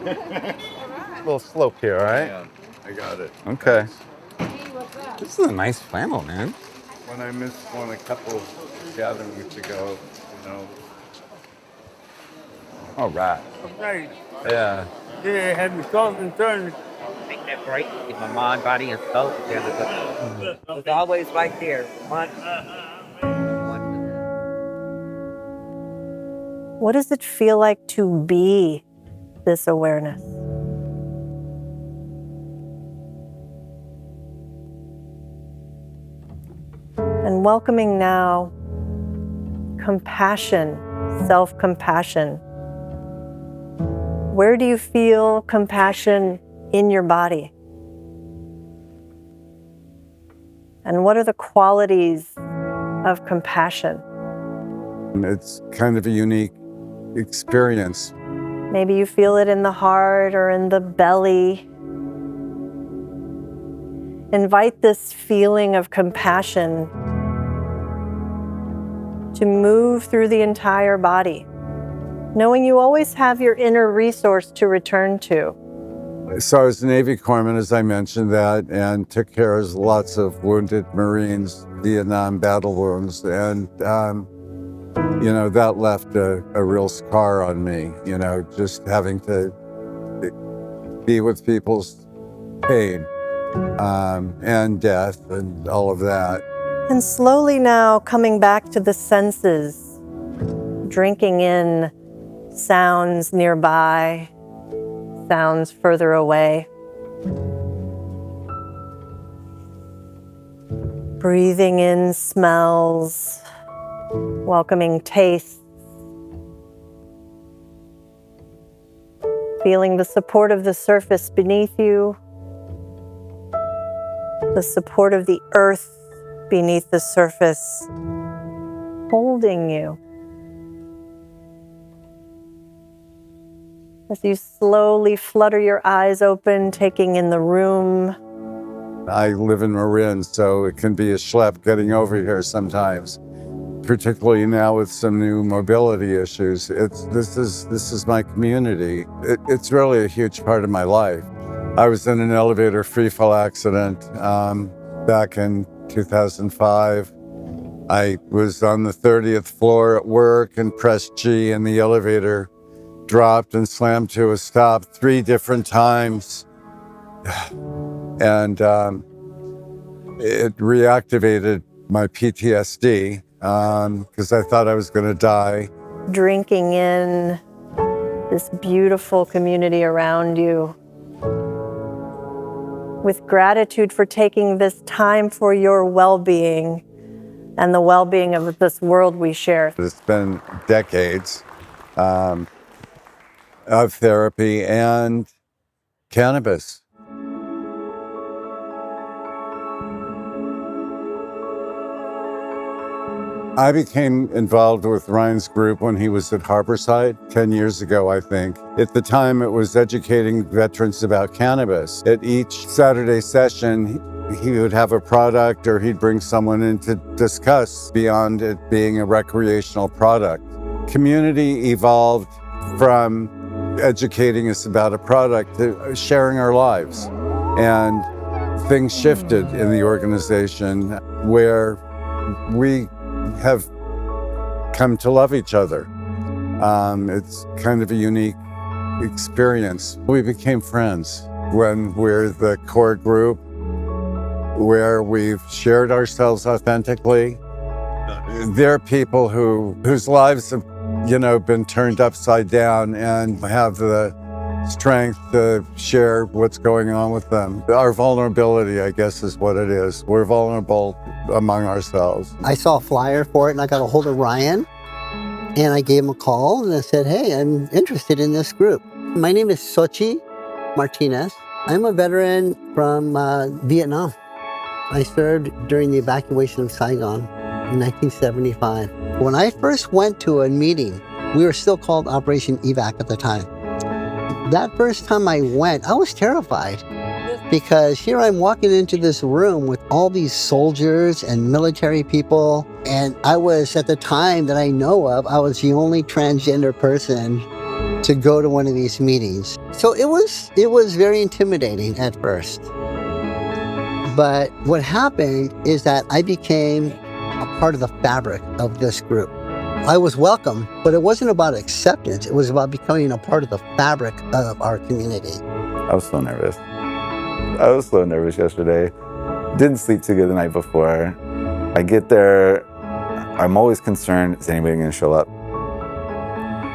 A little slope here, all right? Yeah, I got it. Okay. This is a nice flannel, man. When I missed one a couple gatherings ago, All right. Right. Yeah. Yeah, had me tossed and turned. Make that break in my mind, body, and soul together. But it's always right there. What does it feel like to be this awareness? And welcoming now compassion, self-compassion. Where do you feel compassion in your body? And what are the qualities of compassion? it's kind of a unique experience. Maybe you feel it in the heart or in the belly. Invite this feeling of compassion to move through the entire body, knowing you always have your inner resource to return to. So I was a Navy corpsman, as I mentioned that, and took care of lots of wounded Marines, Vietnam battle wounds, and that left a real scar on me. Just having to be with people's pain and death and all of that. And slowly now coming back to the senses, drinking in sounds nearby, sounds further away. Breathing in smells, welcoming tastes. Feeling the support of the surface beneath you, the support of the earth beneath the surface, holding you. As you slowly flutter your eyes open, taking in the room. I live in Marin, so it can be a schlep getting over here sometimes, particularly now with some new mobility issues. This is my community. It's really a huge part of my life. I was in an elevator free fall accident back in 2005. I was on the 30th floor at work and pressed G, and the elevator dropped and slammed to a stop 3 different times. And it reactivated my PTSD because I thought I was going to die. Drinking in this beautiful community around you, with gratitude for taking this time for your well-being and the well-being of this world we share. It's been decades of therapy and cannabis. I became involved with Ryan's group when he was at Harborside 10 years ago, I think. At the time, it was educating veterans about cannabis. At each Saturday session, he would have a product or he'd bring someone in to discuss beyond it being a recreational product. Community evolved from educating us about a product to sharing our lives. And things shifted in the organization where we have come to love each other. It's kind of a unique experience. We became friends when we're the core group where we've shared ourselves authentically. There are people whose lives have, been turned upside down and have the strength to share what's going on with them. Our vulnerability, I guess, is what it is. We're vulnerable among ourselves. I saw a flyer for it and I got a hold of Ryan and I gave him a call and I said, hey, I'm interested in this group. My name is Sochi Martinez. I'm a veteran from Vietnam. I served during the evacuation of Saigon in 1975. When I first went to a meeting, we were still called Operation Evac at the time. That first time I went, I was terrified because here I'm walking into this room with all these soldiers and military people. And I was, at the time that I know of, I was the only transgender person to go to one of these meetings. So it was very intimidating at first. But what happened is that I became a part of the fabric of this group. I was welcome, but it wasn't about acceptance. It was about becoming a part of the fabric of our community. I was so nervous. I was so nervous yesterday. Didn't sleep too good the night before. I get there, I'm always concerned, is anybody gonna show up?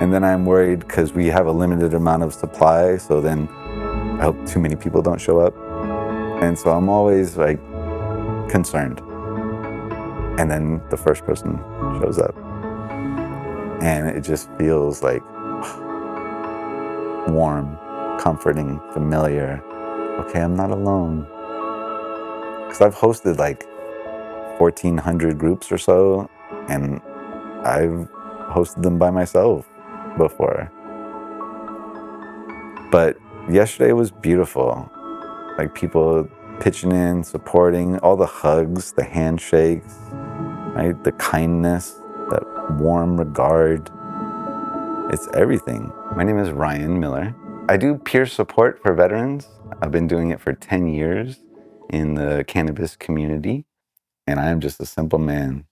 And then I'm worried because we have a limited amount of supply, so then I hope too many people don't show up. And so I'm always like concerned. And then the first person shows up. And it just feels like warm, comforting, familiar. Okay, I'm not alone. Because I've hosted like 1,400 groups or so, and I've hosted them by myself before. But yesterday was beautiful. Like people pitching in, supporting, all the hugs, the handshakes, right? The kindness, that warm regard. It's everything. My name is Ryan Miller. I do peer support for veterans. I've been doing it for 10 years in the cannabis community. And I am just a simple man,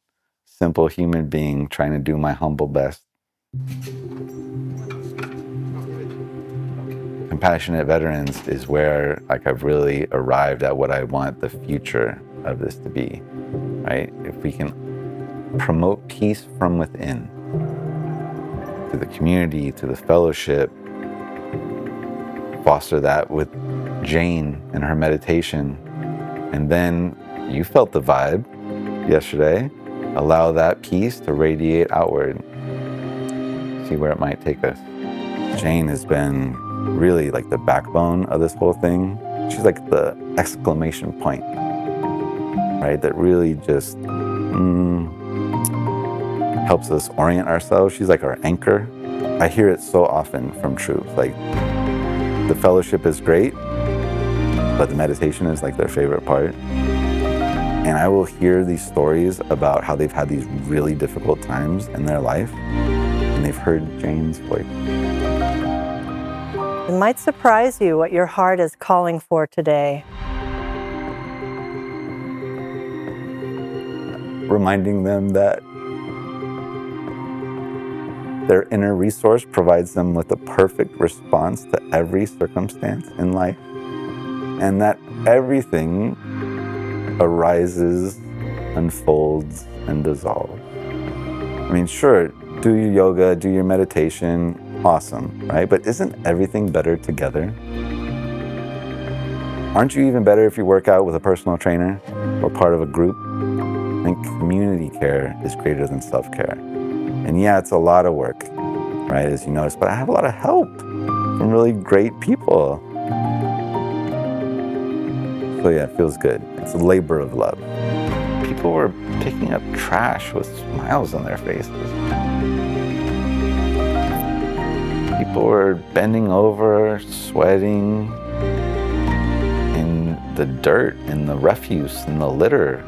simple human being trying to do my humble best. Compassionate Veterans is where I've really arrived at what I want the future of this to be, right? If we can promote peace from within, to the community, to the fellowship, foster that with Jane and her meditation. And then you felt the vibe yesterday. Allow that peace to radiate outward. See where it might take us. Jane has been really like the backbone of this whole thing. She's like the exclamation point, right? That really just helps us orient ourselves. She's like our anchor. I hear it so often from troops, like the fellowship is great, but the meditation is like their favorite part. And I will hear these stories about how they've had these really difficult times in their life, and they've heard Jane's voice. It might surprise you what your heart is calling for today. Reminding them that their inner resource provides them with the perfect response to every circumstance in life, and that everything arises, unfolds, and dissolves. I mean, sure, do your yoga, do your meditation, awesome, right? But isn't everything better together? Aren't you even better if you work out with a personal trainer or part of a group? I think community care is greater than self-care. And yeah, it's a lot of work, right, as you notice, but I have a lot of help from really great people. So yeah, it feels good. It's a labor of love. People were picking up trash with smiles on their faces. People were bending over, sweating in the dirt, in the refuse, in the litter,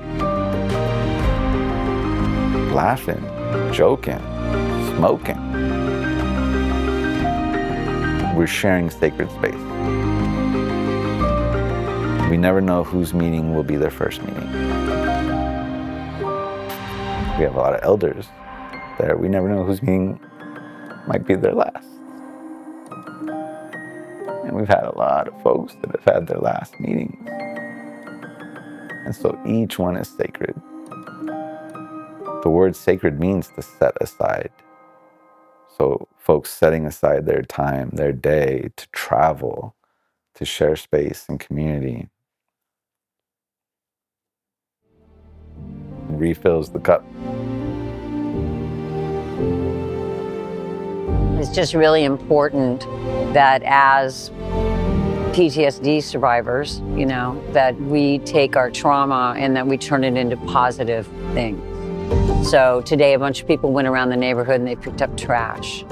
laughing, joking, smoking. We're sharing sacred space. We never know whose meeting will be their first meeting. We have a lot of elders there. We never know whose meeting might be their last. And we've had a lot of folks that have had their last meetings. And so each one is sacred. The word sacred means to set aside. So folks setting aside their time, their day to travel, to share space and community. Refills the cup. It's just really important that as PTSD survivors, you know, that we take our trauma and that we turn it into positive things. So today a bunch of people went around the neighborhood and they picked up trash.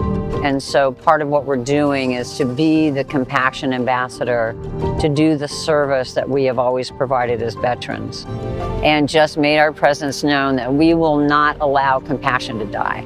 And so part of what we're doing is to be the compassion ambassador, to do the service that we have always provided as veterans, and just made our presence known that we will not allow compassion to die.